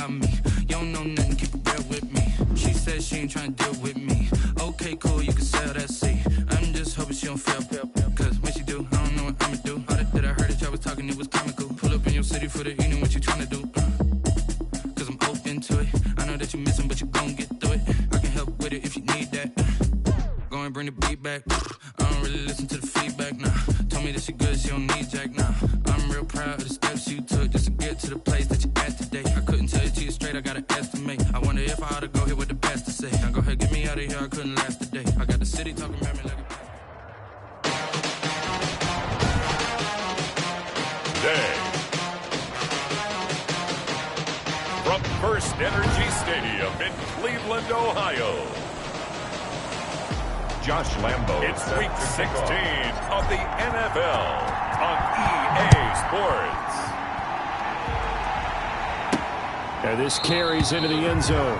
about me. You don't know nothing, keep it real with me. She said she ain't trying to deal with me. Okay, cool, you can sell that seat. I'm just hoping she don't fail. Cause when she do, I don't know what I'ma do. All that I heard that y'all was talking, it was comical. Pull up in your city for the evening, what you trying to do? Cause I'm open to it. I know that you missing, but you gon' get through it. I can help with it if you need that. Go and bring the beat back. I don't really listen to the feedback, nah. Told me that she good, she don't need Jack, nah. I'm real proud of the steps you took just to get to the place that you at today. I couldn't tell you to you straight, I gotta estimate. I wonder if I ought to go here with the best to say. Now go ahead, get me out of here, I couldn't last a day. I got the city talking about me like a... From First Energy Stadium in Cleveland, Ohio. Josh Lambo. It's week 16 of the NFL on EA Sports. And this carries into the end zone.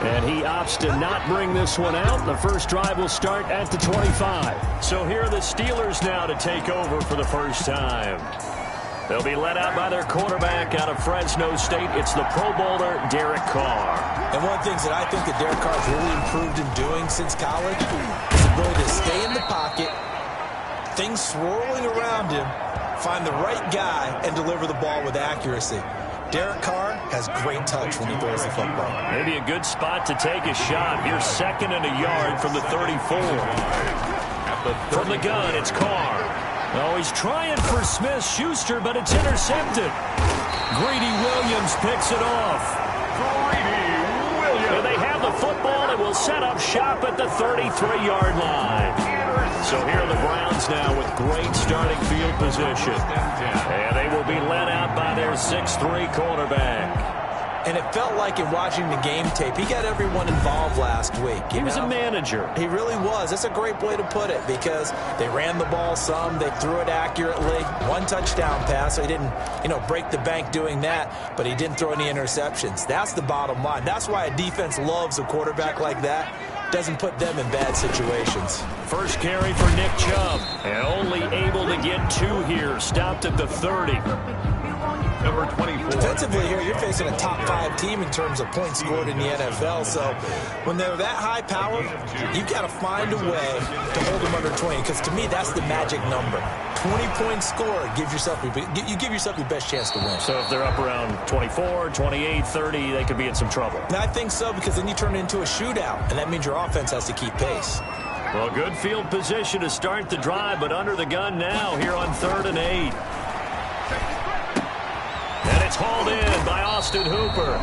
And he opts to not bring this one out. The first drive will start at the 25. So here are the Steelers now to take over for the first time. They'll be led out by their quarterback out of Fresno State. It's the Pro Bowler, Derek Carr. And one of the things that I think that Derek Carr's really improved in doing since college is the ability to stay in the pocket, things swirling around him, find the right guy, and deliver the ball with accuracy. Derek Carr has great touch when he throws the football. Maybe a good spot to take a shot. Here's 2nd and a yard from the 34. From the gun, it's Carr. Oh, he's trying for Smith-Schuster, but it's intercepted. Greedy Williams picks it off. And they have the football and will set up shop at the 33-yard line. So here are the Browns now with great starting field position. And they will be led out by their 6'3" quarterback. And it felt like in watching the game tape, he got everyone involved last week. He was a manager. He really was. That's a great way to put it because they ran the ball some. They threw it accurately. 1 touchdown pass. So he didn't, break the bank doing that, but he didn't throw any interceptions. That's the bottom line. That's why a defense loves a quarterback like that. Doesn't put them in bad situations. First carry for Nick Chubb. And only able to get 2 here. Stopped at the 30. Number 24. Defensively here, you're facing a top 5 team in terms of points scored in the NFL. So when they're that high power, you've got to find a way to hold them under 20. Because to me, that's the magic number. 20 points scored, you give yourself your best chance to win. So if they're up around 24, 28, 30, they could be in some trouble. And I think so, because then you turn it into a shootout, and that means your offense has to keep pace. Well, good field position to start the drive, but under the gun now here on 3rd and 8. And it's hauled in by Austin Hooper.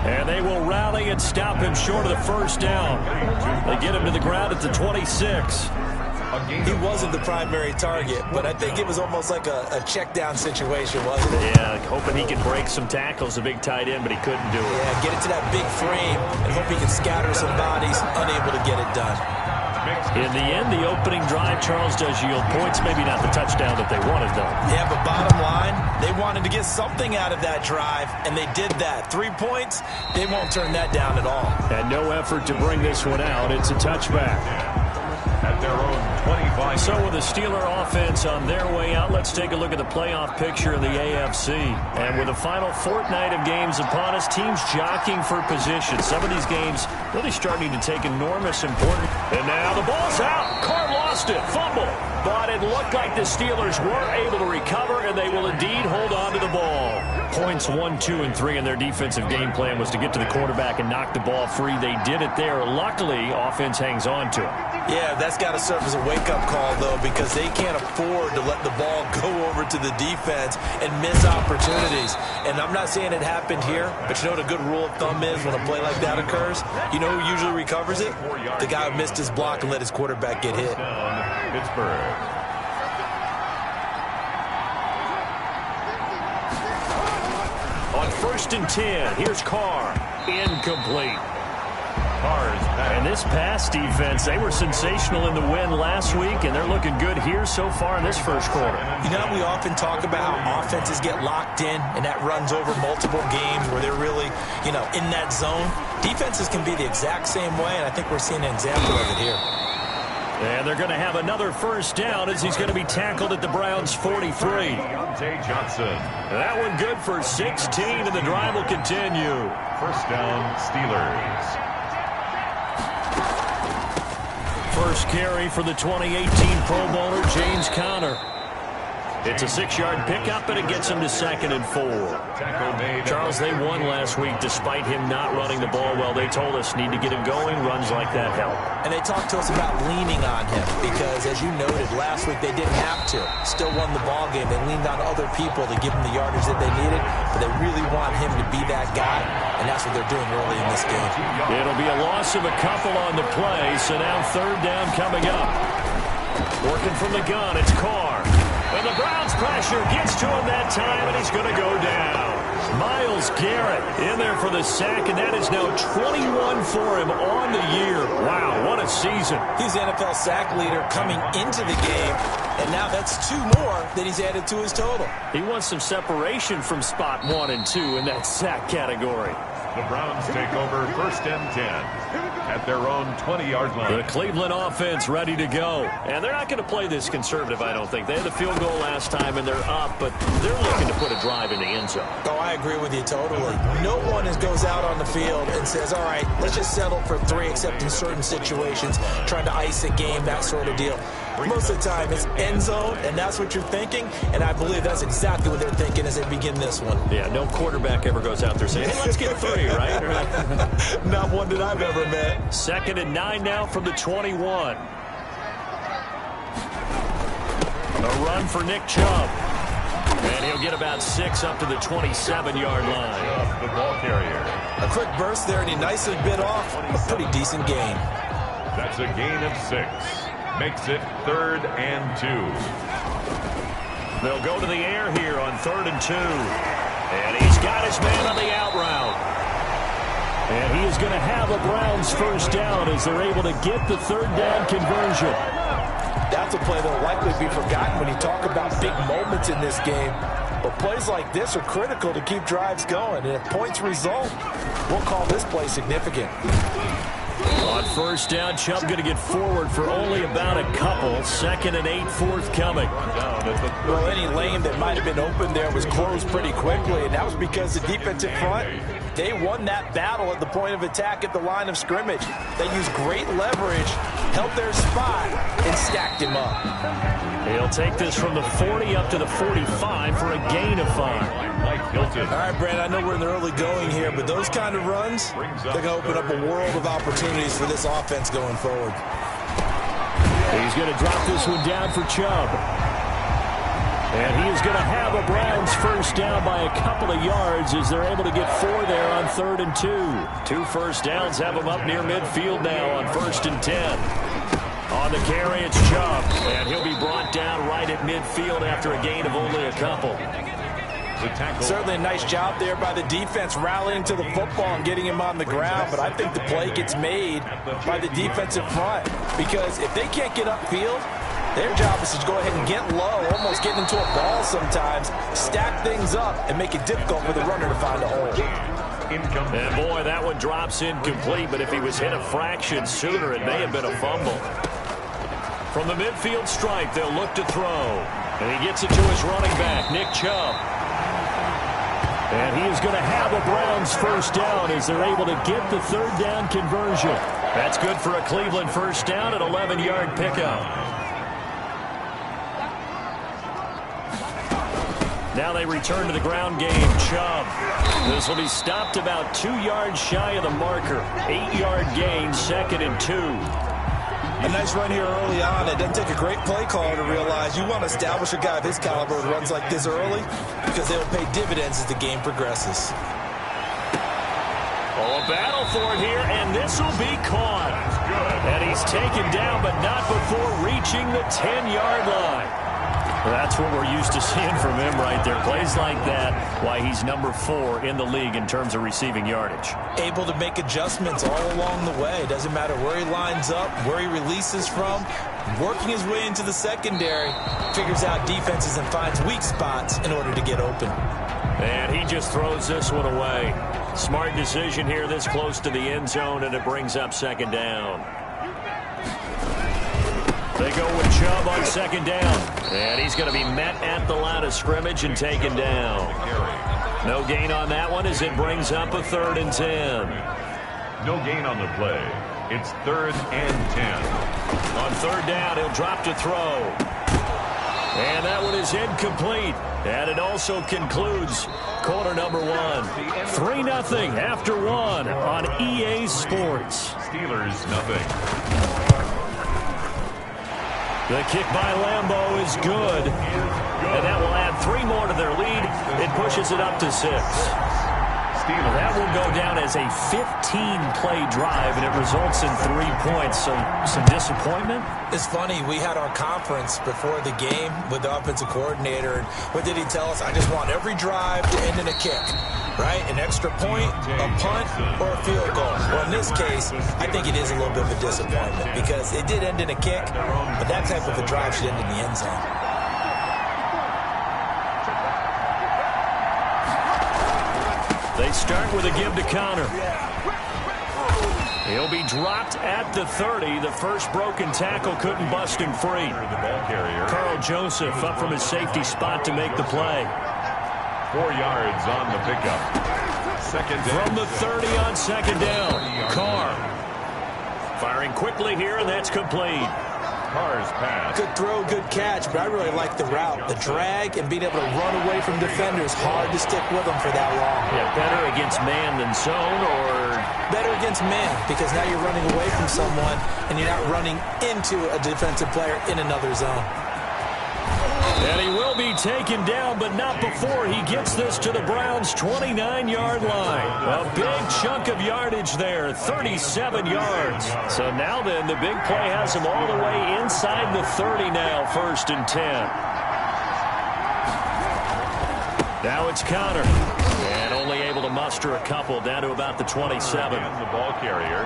And they will rally and stop him short of the first down. They get him to the ground at the 26. He wasn't the primary target, but I think it was almost like a check down situation, wasn't it? Yeah, hoping he could break some tackles, a big tight end, but he couldn't do it. Yeah, get it to that big frame and hope he can scatter some bodies, unable to get it done. In the end, the opening drive, Charles, does yield points. Maybe not the touchdown that they wanted, though. Yeah, but bottom line, they wanted to get something out of that drive, and they did that. 3 points, they won't turn that down at all. And no effort to bring this one out. It's a touchback. At their own 25. So with the Steeler offense on their way out, let's take a look at the playoff picture in the AFC. And with the final fortnight of games upon us, teams jockeying for position. Some of these games really starting to take enormous importance. And now the ball's out. Carr lost it. Fumble. But it looked like the Steelers were able to recover, and they will indeed hold on to the ball. Points 1, 2, and 3 in their defensive game plan was to get to the quarterback and knock the ball free. They did it there. Luckily, offense hangs on to it. Yeah, that's got to serve as a wake-up call, though, because they can't afford to let the ball go over to the defense and miss opportunities. And I'm not saying it happened here, but you know what a good rule of thumb is when a play like that occurs? You know who usually recovers it? The guy who missed his block and let his quarterback get hit. Pittsburgh. On 1st and 10, here's Carr. Incomplete. And this pass defense, they were sensational in the win last week, and they're looking good here so far in this first quarter. You know, we often talk about how offenses get locked in, and that runs over multiple games where they're really, in that zone. Defenses can be the exact same way, and I think we're seeing an example of it here. And they're going to have another first down as he's going to be tackled at the Browns' 43. Johnson. That one good for 16, and the drive will continue. First down, Steelers. First carry for the 2018 Pro Bowler, James Conner. It's a 6-yard pickup, and it gets him to 2nd and 4. Charles, they won last week despite him not running the ball well. They told us need to get him going. Runs like that help. And they talked to us about leaning on him because, as you noted, last week they didn't have to. Still won the ball game. They leaned on other people to give them the yardage that they needed, but they really want him to be that guy, and that's what they're doing early in this game. It'll be a loss of a couple on the play, so now 3rd down coming up. Working from the gun, it's Carr. And the Browns pressure gets to him that time, and he's going to go down. Myles Garrett in there for the sack, and that is now 21 for him on the year. Wow, what a season. He's the NFL sack leader coming into the game, and now that's 2 more that he's added to his total. He wants some separation from spot 1 and 2 in that sack category. The Browns take over 1st and 10 at their own 20-yard line. The Cleveland offense ready to go. And they're not going to play this conservative, I don't think. They had the field goal last time, and they're up, but they're looking to put a drive in the end zone. Oh, I agree with you totally. No one goes out on the field and says, all right, let's just settle for 3, except in certain situations, trying to ice a game, that sort of deal. Most of the time, it's end zone, and that's what you're thinking, and I believe that's exactly what they're thinking as they begin this one. Yeah, no quarterback ever goes out there saying, hey, let's get 3, right? Not one that I've ever met. 2nd and 9 now from the 21. A run for Nick Chubb. And he'll get about 6 up to the 27-yard line. The ball carrier. A quick burst there, and he nicely bit off a pretty decent gain. That's a gain of 6. Makes it 3rd and 2. They'll go to the air here on 3rd and 2. And he's got his man on the out route. And he is going to have a Browns first down as they're able to get the 3rd down conversion. That's a play that will likely be forgotten when you talk about big moments in this game. But plays like this are critical to keep drives going. And if points result, we'll call this play significant. On first down, Chubb going to get forward for only about a couple. 2nd and 8 forthcoming. Well, any lane that might have been open there was closed pretty quickly, and that was because the defensive front, they won that battle at the point of attack at the line of scrimmage. They used great leverage, held their spot, and stacked him up. He'll take this from the 40 up to the 45 for a gain of 5. All right, Brad, I know we're in the early going here, but those kind of runs, they're going to open up a world of opportunities for this offense going forward. He's going to drop this one down for Chubb. And he is going to have a Browns first down by a couple of yards as they're able to get 4 there on 3rd and 2. 2 first downs have him up near midfield now on 1st and 10. On the carry, it's Chubb. And he'll be brought down right at midfield after a gain of only a couple. Certainly a nice job there by the defense rallying to the football and getting him on the ground, but I think the play gets made by the defensive front because if they can't get upfield, their job is to go ahead and get low, almost get into a ball sometimes, stack things up, and make it difficult for the runner to find a hole. And boy, that one drops incomplete, but if he was hit a fraction sooner, it may have been a fumble. From the midfield stripe, they'll look to throw. And he gets it to his running back, Nick Chubb. And he is going to have a Browns first down as they're able to get the 3rd down conversion. That's good for a Cleveland first down at 11-yard pickup. Now they return to the ground game. Chubb. This will be stopped about 2 yards shy of the marker. 8-yard gain, 2nd and 2. A nice run here early on. It doesn't take a great play caller to realize you want to establish a guy of his caliber who runs like this early because they will pay dividends as the game progresses. Oh, a battle for it here, and this will be caught. And he's taken down, but not before reaching the 10-yard line. That's what we're used to seeing from him right there. Plays like that, why he's number 4 in the league in terms of receiving yardage. Able to make adjustments all along the way. Doesn't matter where he lines up, where he releases from. Working his way into the secondary, figures out defenses and finds weak spots in order to get open. And he just throws this one away. Smart decision here this close to the end zone, and it brings up 2nd down. They go with Chubb on second down. And he's going to be met at the line of scrimmage and taken down. No gain on that one as it brings up a 3rd and 10. No gain on the play. It's 3rd and 10. On 3rd down, he'll drop to throw. And that one is incomplete. And it also concludes quarter number 1. 3-0 after 1 on EA Sports. Steelers, nothing. The kick by Lambeau is good. And that will add 3 more to their lead. It pushes it up to 6. That will go down as a 15-play drive, and it results in 3 points. So some disappointment? It's funny. We had our conference before the game with the offensive coordinator. And what did he tell us? I just want every drive to end in a kick, right? An extra point, a punt, or a field goal. Well, in this case, I think it is a little bit of a disappointment because it did end in a kick, but that type of a drive should end in the end zone. They start with a give to Connor. He'll be dropped at the 30. The first broken tackle couldn't bust him free. The ball carrier. Carl Joseph up from his safety spot to make the play. 4 yards on the pickup. Second down. From the 30 on second down. Carr firing quickly here, and that's complete. Carr's pass. Good throw, good catch, but I really like the route. The drag and being able to run away from defenders, hard to stick with them for that long. Yeah, better against man than zone, or better against man, because now you're running away from someone and you're not running into a defensive player in another zone. And he will be taken down, but not before he gets this to the Browns' 29-yard line. A big chunk of yardage there, 37 yards. So now then, the big play has him all the way inside the 30 now, 1st and 10. Now it's Connor. And only able to muster a couple down to about the 27. And the ball carrier.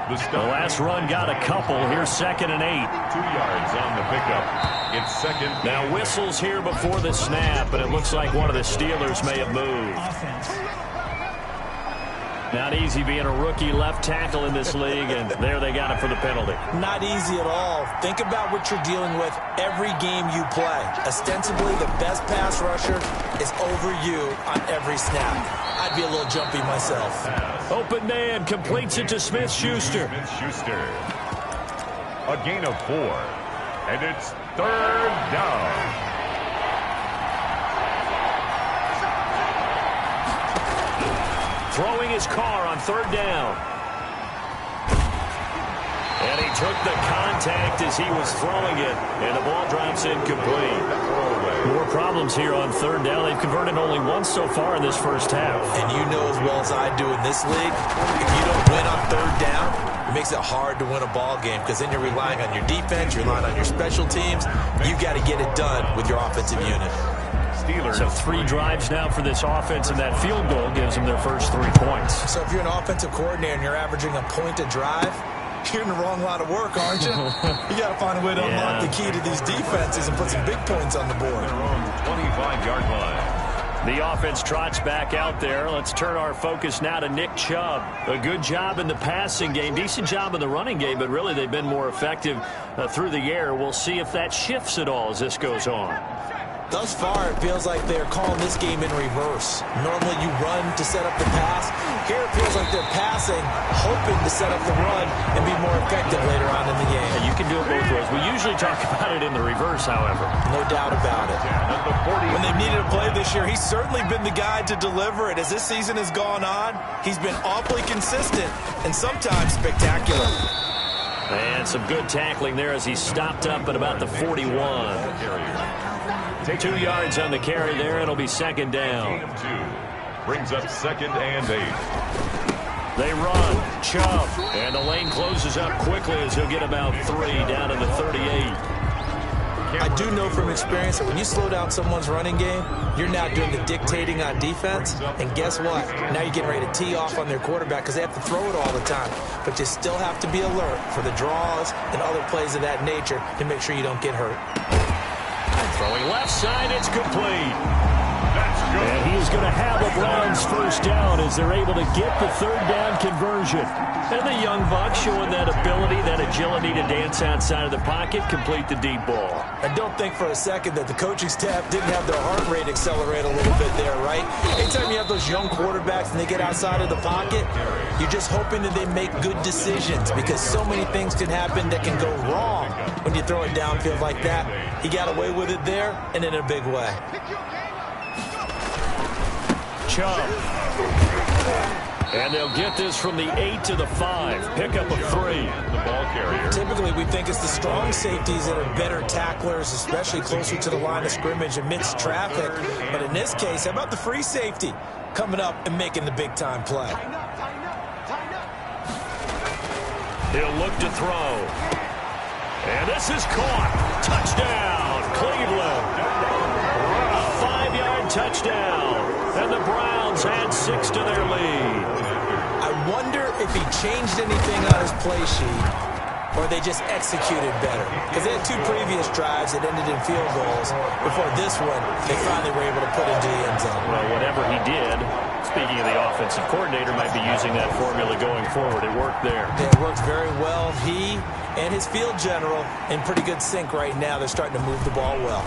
The last run got a couple. Here's 2nd and 8. 2 yards on the pickup. It's 2nd. Now whistles here before the snap, but it looks like one of the Steelers may have moved. Not easy being a rookie left tackle in this league, and there they got it for the penalty. Not easy at all. Think about what you're dealing with every game you play. Ostensibly, the best pass rusher is over you on every snap. I'd be a little jumpy myself. Open man completes it to Smith-Schuster. Smith-Schuster. A gain of 4. And it's 3rd down. Throwing his car on 3rd down. And he took the contact as he was throwing it, and the ball drops incomplete. More problems here on 3rd down. They've converted only once so far in this first half. And you know as well as I do in this league, if you don't win on 3rd down, it makes it hard to win a ball game because then you're relying on your defense, you're relying on your special teams. You got to get it done with your offensive unit. So 3 drives now for this offense, and that field goal gives them their first 3 points. So if you're an offensive coordinator and you're averaging a point a drive, you're in the wrong line of work, aren't you? You got to find a way to unlock the key to these defenses and put some big points on the board. Their own 25-yard line. The offense trots back out there. Let's turn our focus now to Nick Chubb. A good job in the passing game, decent job in the running game, but really they've been more effective through the air. We'll see if that shifts at all as this goes on. Thus far, it feels like they're calling this game in reverse. Normally you run to set up the pass. Here it feels like they're passing, hoping to set up the run and be more effective later on in the game. Yeah, you can do it both ways. We usually talk about it in the reverse, however. No doubt about it. When they've needed a play this year, he's certainly been the guy to deliver it. As this season has gone on, he's been awfully consistent and sometimes spectacular. And some good tackling there as he stopped up at about the 41. 2 yards on the carry there. It'll be 2nd down. Brings up 2nd and 8. They run. Chubb. And the lane closes up quickly as he'll get about 3 down to the 38. I do know from experience that when you slow down someone's running game, you're now doing the dictating on defense. And guess what? Now you're getting ready to tee off on their quarterback because they have to throw it all the time. But you still have to be alert for the draws and other plays of that nature to make sure you don't get hurt. Throwing left side, it's complete. That's And he's going to have a Browns first down as they're able to get the third down conversion. And the young buck showing that ability, that agility to dance outside of the pocket, complete the deep ball. I don't think for a second that the coaching staff didn't have their heart rate accelerate a little bit there, right? Anytime you have those young quarterbacks and they get outside of the pocket, you're just hoping that they make good decisions because so many things can happen that can go wrong when you throw it downfield like that. He got away with it there and in a big way. Chubb. And they'll get this from the 8 to the 5. Pick up a 3. The ball carrier. Typically, we think it's the strong safeties that are better tacklers, especially closer to the line of scrimmage amidst traffic. But in this case, how about the free safety coming up and making the big-time play? He'll look to throw. And this is caught. Touchdown, Cleveland. A 5-yard touchdown. And the Browns add 6 to their lead. I wonder if he changed anything on his play sheet or they just executed better. Because they had 2 previous drives that ended in field goals. Before this one, they finally were able to put into the end zone. Well, whatever he did, speaking of the offensive coordinator, might be using that formula going forward. It worked there. It worked very well. He and his field general in pretty good sync right now. They're starting to move the ball well.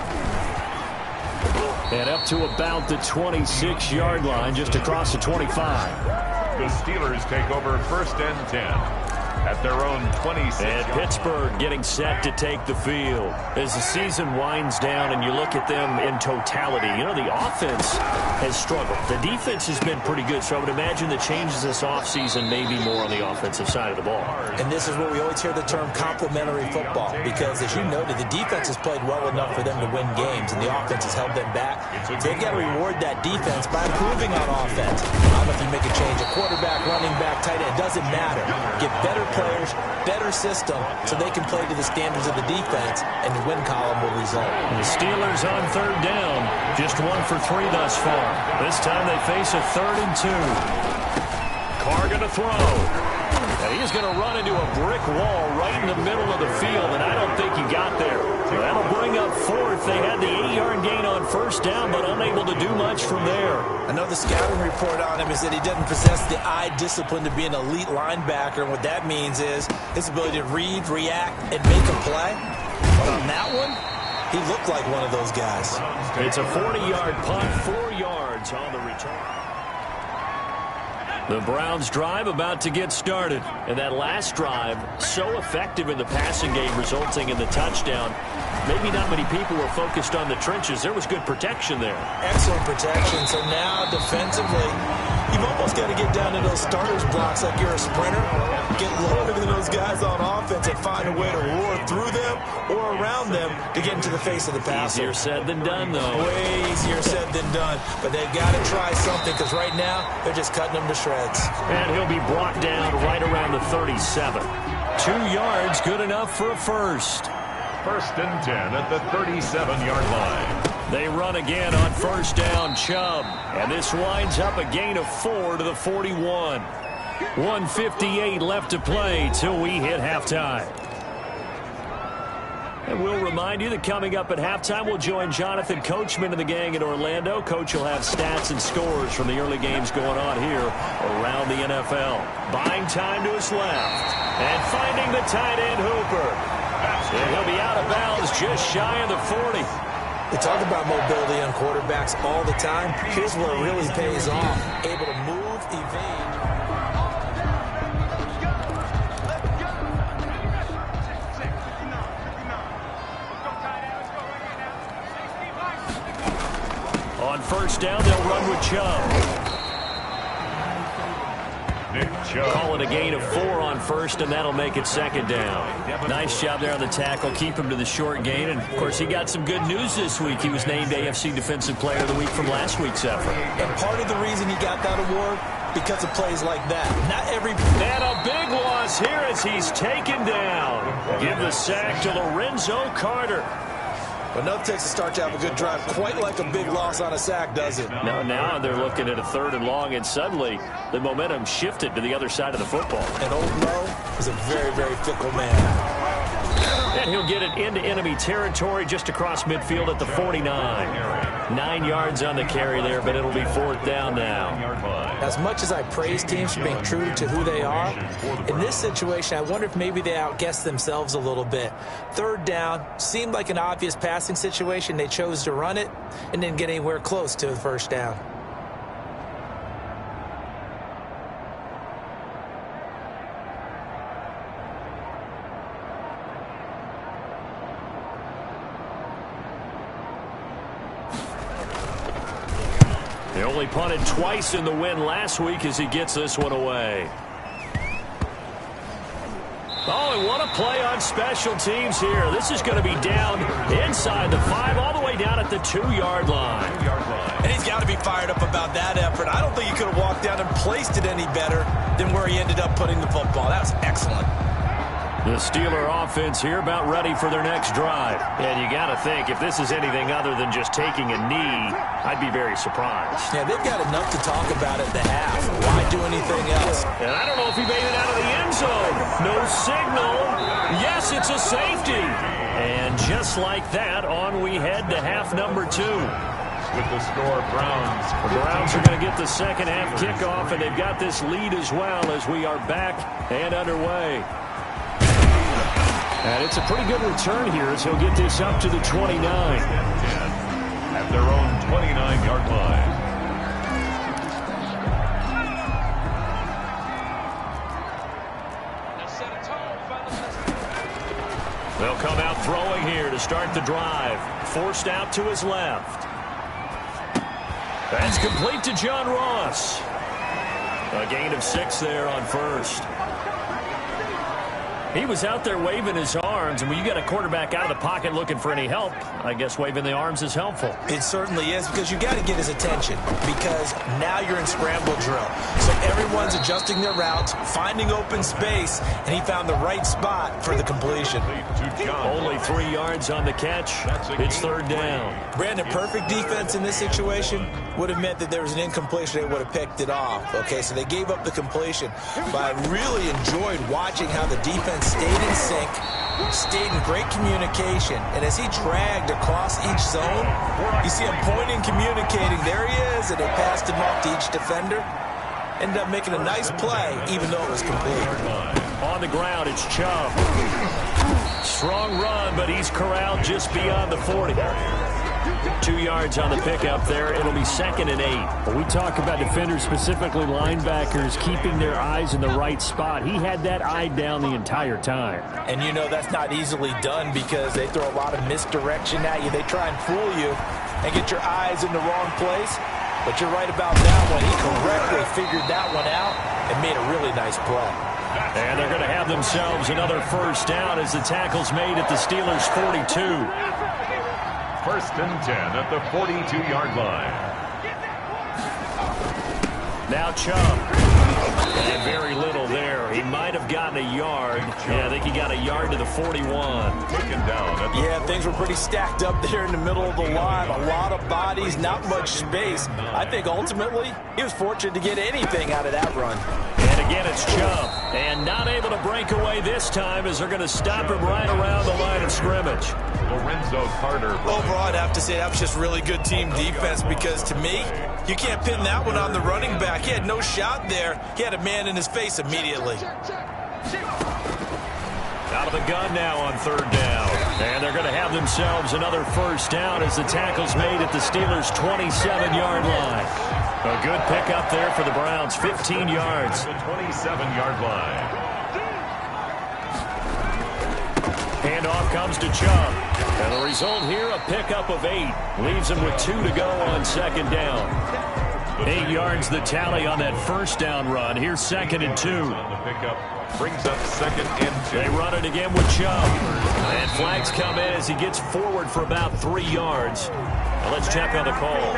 And up to about the 26-yard line, just across the 25. The Steelers take over 1st and 10 at their own 26. And Pittsburgh getting set to take the field. As the season winds down and you look at them in totality, you know, the offense has struggled. The defense has been pretty good, so I would imagine the changes this offseason may be more on the offensive side of the ball. And this is where we always hear the term complementary football, because as you noted, the defense has played well enough for them to win games, and the offense has held them back. So they've got to reward that defense by improving on offense. I don't know if you make a change, a quarterback, running back, tight end, it doesn't matter. Get better players, better system, so they can play to the standards of the defense, and the win column will result. And the Steelers on 3rd down, just 1 for 3 thus far. This time they face a 3rd and 2. Carr going to throw. And he's going to run into a brick wall right in the middle of the field, and I don't think he got there. That'll bring up 4th. They had the 8-yard gain on 1st down, but unable to do much from there. I know the scouting report on him is that he doesn't possess the eye discipline to be an elite linebacker, and what that means is his ability to read, react, and make a play. But on that one, he looked like one of those guys. It's a 40-yard punt, 4 yards on the return. The Browns drive about to get started. And that last drive, so effective in the passing game, resulting in the touchdown. Maybe not many people were focused on the trenches. There was good protection there. Excellent protection. So now, defensively, you've almost got to get down to those starters blocks like you're a sprinter. Get lower than those guys on offense and find a way to roar through them or around them to get into the face of the passer. Easier said than done, though. Way easier said than done. But they've got to try something, because right now they're just cutting them to shreds. And he'll be brought down right around the 37. 2 yards, good enough for a first. 1st and 10 at the 37-yard line. They run again on 1st down, Chubb. And this winds up a gain of 4 to the 41. 1:58 left to play till we hit halftime. And we'll remind you that coming up at halftime, we'll join Jonathan Coachman and the gang in Orlando. Coach will have stats and scores from the early games going on here around the NFL. Buying time to his left. And finding the tight end, Hooper. And he'll be out of bounds just shy of the 40. We talk about mobility on quarterbacks all the time. Here's where it really pays off. Able to move, evade. On 1st down, they'll run with Chubb. Call it a gain of 4 on 1st, and that'll make it 2nd down. Nice job there on the tackle. Keep him to the short gain. And, of course, he got some good news this week. He was named AFC Defensive Player of the Week from last week's effort. And part of the reason he got that award, because of plays like that. Not every... And a big loss here as he's taken down. Give the sack to Lorenzo Carter. But no takes to start to have a good drive, quite like a big loss on a sack, does it? No, now they're looking at a 3rd and long, and suddenly the momentum shifted to the other side of the football. And Old Mo is a very, very fickle man. And he'll get it into enemy territory just across midfield at the 49. 9 yards on the carry there, but it'll be 4th down now. As much as I praise teams for being true to who they are, in this situation, I wonder if maybe they outguessed themselves a little bit. 3rd down, seemed like an obvious passing situation. They chose to run it and didn't get anywhere close to the 1st down. He only punted twice in the win last week as he gets this one away. Oh, and what a play on special teams here. This is going to be down inside the 5, all the way down at the 2-yard line. And he's got to be fired up about that effort. I don't think he could have walked down and placed it any better than where he ended up putting the football. That was excellent. The Steeler offense here about ready for their next drive. And you got to think, if this is anything other than just taking a knee, I'd be very surprised. Yeah, they've got enough to talk about at the half. Why do anything else? And I don't know if he made it out of the end zone. No signal. Yes, it's a safety. And just like that, on we head to half number 2. With the score, Browns. The Browns are going to get the second half kickoff, and they've got this lead as well as we are back and underway. And it's a pretty good return here as he'll get this up to the 29. At their own 29-yard line. They'll come out throwing here to start the drive. Forced out to his left. That's complete to John Ross. A gain of 6 there on 1st. He was out there waving his arms, and when you got a quarterback out of the pocket looking for any help, I guess waving the arms is helpful. It certainly is, because you got to get his attention, because now you're in scramble drill. So everyone's adjusting their routes, finding open space, and he found the right spot for the completion. Only 3 yards on the catch. It's 3rd down. Brandon, perfect defense in this situation would have meant that there was an incompletion. They would have picked it off. Okay, so they gave up the completion, but I really enjoyed watching how the defense stayed in sync, stayed in great communication, and as he dragged across each zone, you see him pointing, communicating. There he is, and they passed him off to each defender. Ended up making a nice play, even though it was complete. On the ground, it's Chubb. Strong run, but he's corralled just beyond the 40. 2 yards on the pickup there. It'll be 2nd and 8. When we talk about defenders, specifically linebackers, keeping their eyes in the right spot. He had that eye down the entire time. And you know that's not easily done because they throw a lot of misdirection at you. They try and fool you and get your eyes in the wrong place. But you're right about that one. He correctly figured that one out and made a really nice play. And they're going to have themselves another 1st down as the tackle's made at the Steelers' 42. 1st and 10 at the 42-yard line. Now Chubb. And very little there. He might have gotten a yard. Yeah, I think he got a yard to the 41. Taken down at the Yeah, things were pretty stacked up there in the middle of the line. A lot of bodies, not much space. I think ultimately he was fortunate to get anything out of that run. And again, it's Chubb. And not able to break away this time as they're going to stop him right around the line of scrimmage. Lorenzo Carter. Overall, I'd have to say that was just really good team defense because, to me, you can't pin that one on the running back. He had no shot there. He had a man in his face immediately. Out of the gun now on 3rd down. And they're going to have themselves another 1st down as the tackle's made at the Steelers' 27-yard line. A good pickup there for the Browns, 15 yards. The 27-yard line. Handoff comes to Chubb. And the result here, a pickup of 8. Leaves him with 2 to go on 2nd down. 8 yards the tally on that 1st down run. Here's 2nd and 2. On the pickup brings up 2nd and 2. They run it again with Chubb. And flags come in as he gets forward for about 3 yards. Now let's check on the call.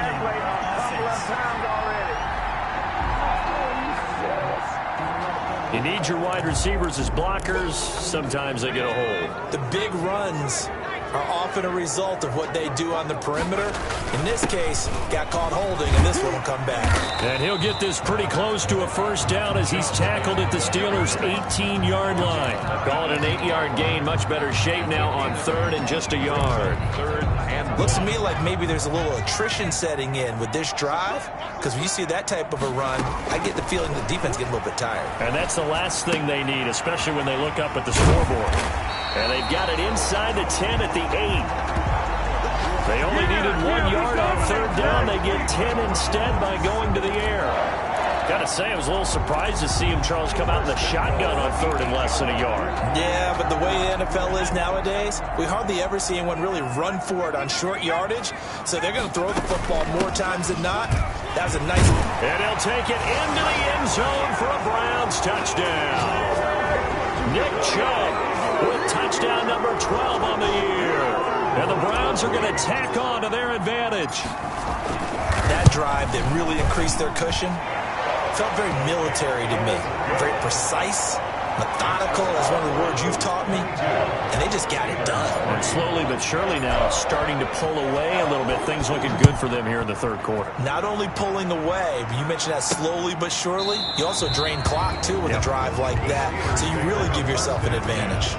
You need your wide receivers as blockers. Sometimes they get a hold. The big runs are often a result of what they do on the perimeter. In this case, got caught holding, and this one will come back. And he'll get this pretty close to a first down as he's tackled at the Steelers' 18-yard line. Call it an 8-yard gain. Much better shape now on third and just a yard. Looks to me like maybe there's a little attrition setting in with this drive, because when you see that type of a run, I get the feeling the defense getting a little bit tired. And that's the last thing they need, especially when they look up at the scoreboard. And they've got it inside the 10 at the 8. They only needed 1 yard on third down. They get 10 instead by going to the air. Gotta say, I was a little surprised to see him, Charles, come out in the shotgun on third and less than a yard. Yeah, but the way the NFL is nowadays, we hardly ever see anyone really run for it on short yardage. So they're going to throw the football more times than not. That was a nice one. And he'll take it into the end zone for a Browns touchdown. Nick Chubb with touchdown number 12 on the year. And the Browns are going to tack on to their advantage. That drive that really increased their cushion felt very military to me. Very precise, methodical, is one of the words you've taught me. And they just got it done. And slowly but surely now starting to pull away a little bit. Things looking good for them here in the third quarter. Not only pulling away, but you mentioned that slowly but surely. You also drain clock, too, with a drive like that. So you really give yourself an advantage.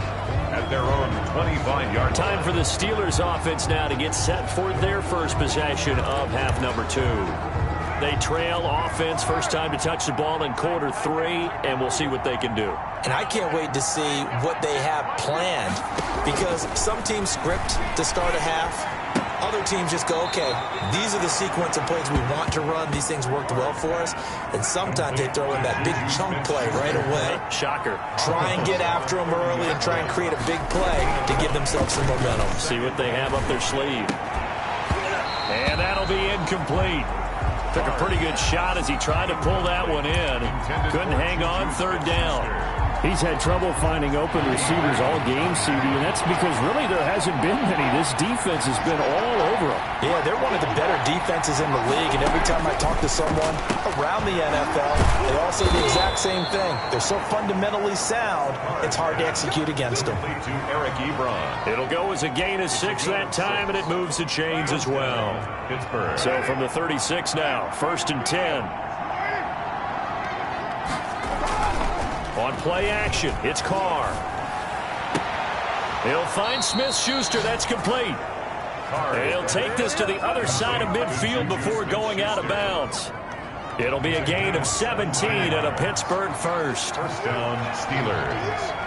At their own 25-yard. Time for the Steelers offense now to get set for their first possession of half number 2. They trail offense, first time to touch the ball in quarter 3, and we'll see what they can do. And I can't wait to see what they have planned, because some teams script to start a half. Other teams just go, okay, these are the sequence of plays we want to run. These things worked well for us. And sometimes they throw in that big chunk play right away. Shocker. Try and get after them early and try and create a big play to give themselves some momentum. See what they have up their sleeve. And that'll be incomplete. Took a pretty good shot as he tried to pull that one in. Couldn't hang on third down. He's had trouble finding open receivers all game, CD, and that's because really there hasn't been many. This defense has been all over them. Yeah, they're one of the better defenses in the league, and every time I talk to someone around the NFL, they all say the exact same thing. They're so fundamentally sound, it's hard to execute against them. To Eric Ebron. It'll go as a gain of 6 that time, and it moves the chains as well. Pittsburgh. So from the 36 now, 1st and 10. On play action, it's Carr. He'll find Smith-Schuster. That's complete. He'll take this to the other side of midfield before going out of bounds. It'll be a gain of 17 and a Pittsburgh first. First down, Steelers.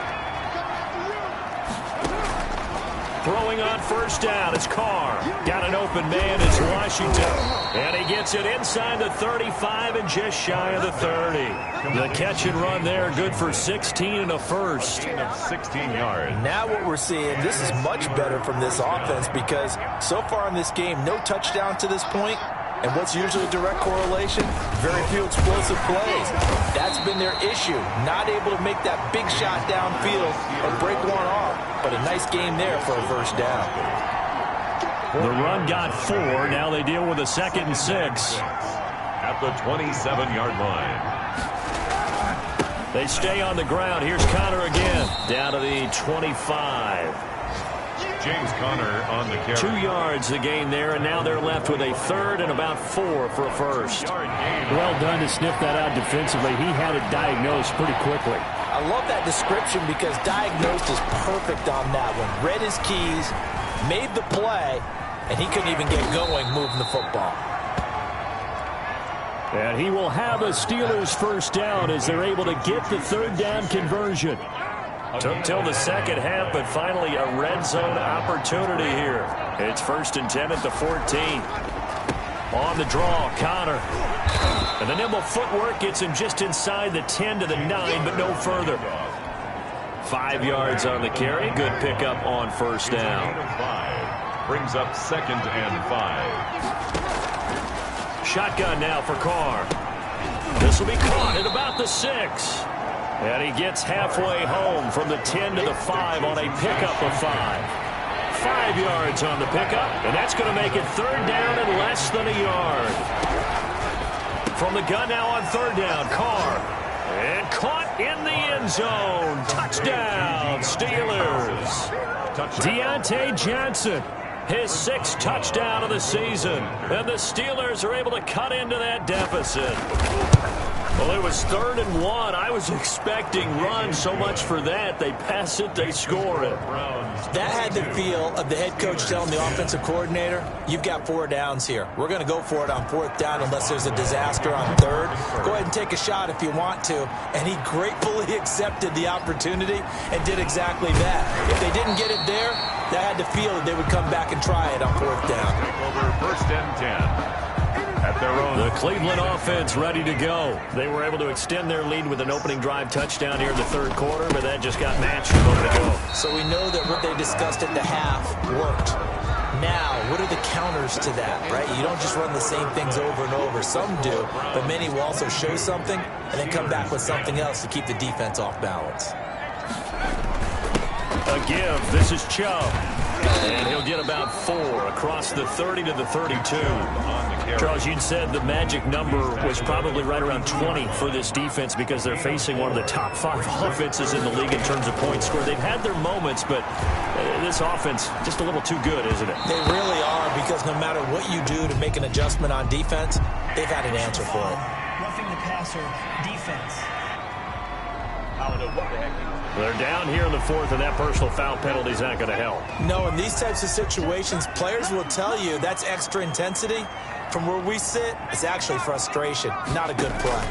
Throwing on first down is Carr. Got an open man is Washington. And he gets it inside the 35 and just shy of the 30. The catch and run there, good for 16 and a first. 16 yards. Now what we're seeing, this is much better from this offense, because so far in this game, no touchdown to this point. And what's usually a direct correlation? Very few explosive plays. That's been their issue. Not able to make that big shot downfield or break one off. But a nice game there for a first down. The run got 4. Now they deal with a 2nd and 6. At the 27-yard line. They stay on the ground. Here's Connor again. Down to the 25. James Conner on the carry. 2 yards the gain there, and now they're left with a 3rd and about 4 for a first. Well done to sniff that out defensively. He had it diagnosed pretty quickly. I love that description, because diagnosed is perfect on that one. Read his keys, made the play, and he couldn't even get going moving the football. And he will have a Steelers first down as they're able to get the 3rd down conversion. Took till the second half, but finally a red zone opportunity here. It's 1st and 10 at the 14. On the draw, Connor. And the nimble footwork gets him just inside the 10 to the 9, but no further. 5 yards on the carry. Good pickup on first down. 5 brings up 2nd and 5. Shotgun now for Carr. This will be caught at about the 6. And he gets halfway home from the 10 to the 5 on a pickup of 5. 5 yards on the pickup, and that's going to make it 3rd down and less than a yard. From the gun now on 3rd down, Carr. And caught in the end zone. Touchdown, Steelers. Deontay Johnson, his 6th touchdown of the season. And the Steelers are able to cut into that deficit. Well, it was 3rd and 1. I was expecting run, so much for that. They pass it, they score it. That had the feel of the head coach telling the offensive coordinator, you've got 4 downs here. We're going to go for it on 4th down unless there's a disaster on 3rd. Go ahead and take a shot if you want to. And he gratefully accepted the opportunity and did exactly that. If they didn't get it there, that had the feel that they would come back and try it on 4th down. Over 1st and 10. At their own. The Cleveland offense ready to go. They were able to extend their lead with an opening drive touchdown here in the 3rd quarter, but that just got matched a moment ago. So we know that what they discussed at the half worked. Now, what are the counters to that, right? You don't just run the same things over and over. Some do, but many will also show something and then come back with something else to keep the defense off balance. A give. This is Chubb. And he'll get about 4 across the 30 to the 32. Charles, you'd said the magic number was probably right around 20 for this defense because they're facing one of the top 5 offenses in the league in terms of points scored. They've had their moments, but this offense just a little too good, isn't it? They really are, because no matter what you do to make an adjustment on defense, they've had an answer for it. Roughing the passer defense. I don't know what the heck. They're down here in the 4th, and that personal foul penalty is not going to help. No, in these types of situations, players will tell you that's extra intensity. From where we sit, it's actually frustration, not a good play.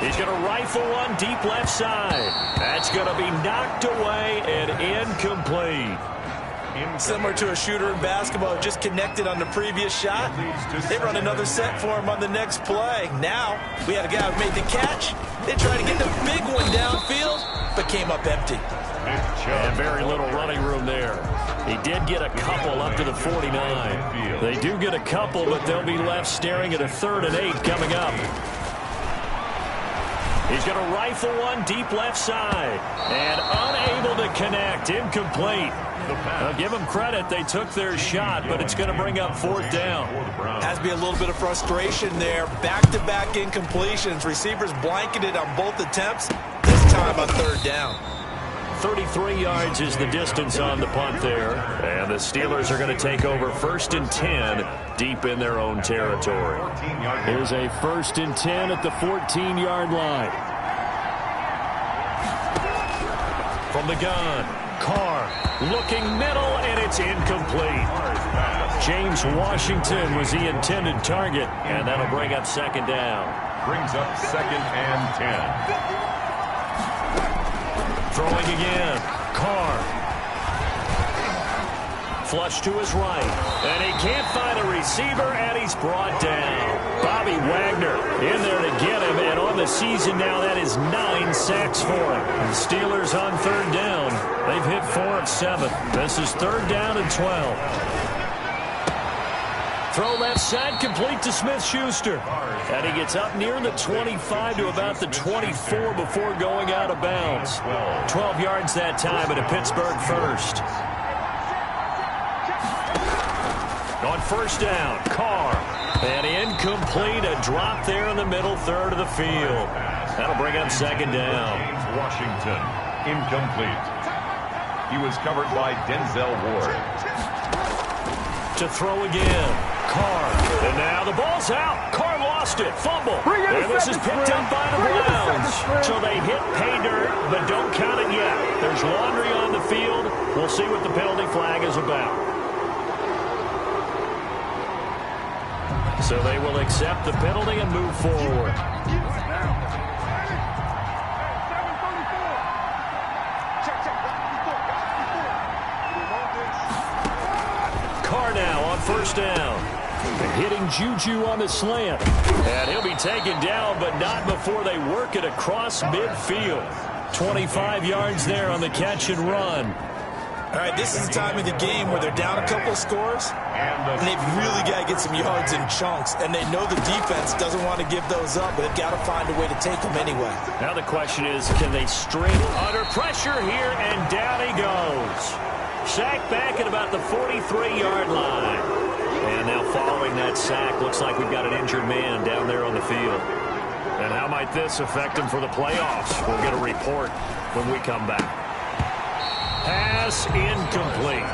He's going to rifle one deep left side. That's going to be knocked away and incomplete. Similar to a shooter in basketball, just connected on the previous shot. They run another set for him on the next play. Now, we had a guy who made the catch. They tried to get the big one downfield, but came up empty. And very little running room there. He did get a couple up to the 49. They do get a couple, but they'll be left staring at a 3rd and 8 coming up. He's going to rifle one deep left side. And unable to connect. Incomplete. I'll give them credit. They took their shot, but it's going to bring up 4th down. Has to be a little bit of frustration there. Back-to-back incompletions. Receivers blanketed on both attempts. This time on 3rd down. 33 yards is the distance on the punt there. And the Steelers are going to take over 1st and 10 deep in their own territory. Here's a 1st and 10 at the 14-yard line. From the gun, Carr looking middle, and it's incomplete. James Washington was the intended target, and that'll bring up 2nd down. Brings up 2nd and 10. Throwing again. Carr. Flush to his right. And he can't find a receiver, and he's brought down. Bobby Wagner in there to get him. And on the season now, that is 9 sacks for him. The Steelers on 3rd down. They've hit 4 of 7. This is 3rd down and 12. Throw left side, complete to Smith-Schuster. And he gets up near the 25 to about the 24 before going out of bounds. 12 yards that time at a Pittsburgh 1st. On 1st down, Carr. And incomplete, a drop there in the middle 3rd of the field. That'll bring up 2nd down. Washington, incomplete. He was covered by Denzel Ward. To throw again. Carr. And now the ball's out. Carr lost it. Fumble. And this is picked up by the Browns. So they hit pay dirt, but don't count it yet. There's laundry on the field. We'll see what the penalty flag is about. So they will accept the penalty and move forward. Carr now on 1st down. Hitting Juju on the slant. And he'll be taken down, but not before they work it across midfield. 25 yards there on the catch and run. All right, this is the time of the game where they're down a couple of scores, and they've really got to get some yards in chunks, and they know the defense doesn't want to give those up, but they've got to find a way to take them anyway. Now the question is, can they string under pressure here, and down he goes. Sack back at about the 43-yard line. And now following that sack, looks like we've got an injured man down there on the field. And how might this affect him for the playoffs? We'll get a report when we come back. Pass incomplete.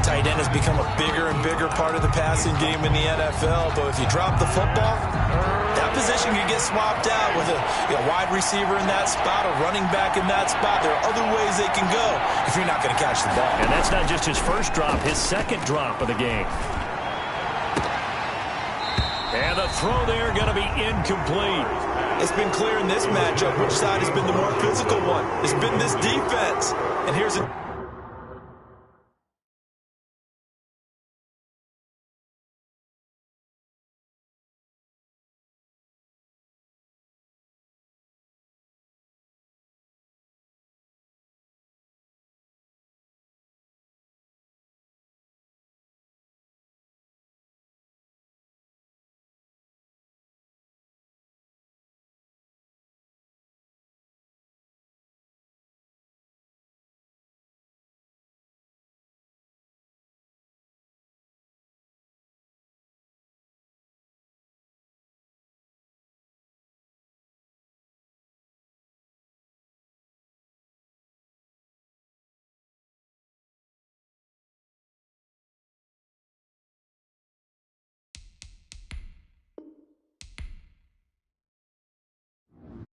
Tight end has become a bigger and bigger part of the passing game in the NFL, but if you drop the football, that position can get swapped out with a wide receiver in that spot, a running back in that spot. There are other ways they can go if you're not going to catch the ball. And that's not just his first drop, his second drop of the game. And the throw there going to be incomplete. It's been clear in this matchup which side has been the more physical one. It's been this defense. And here's a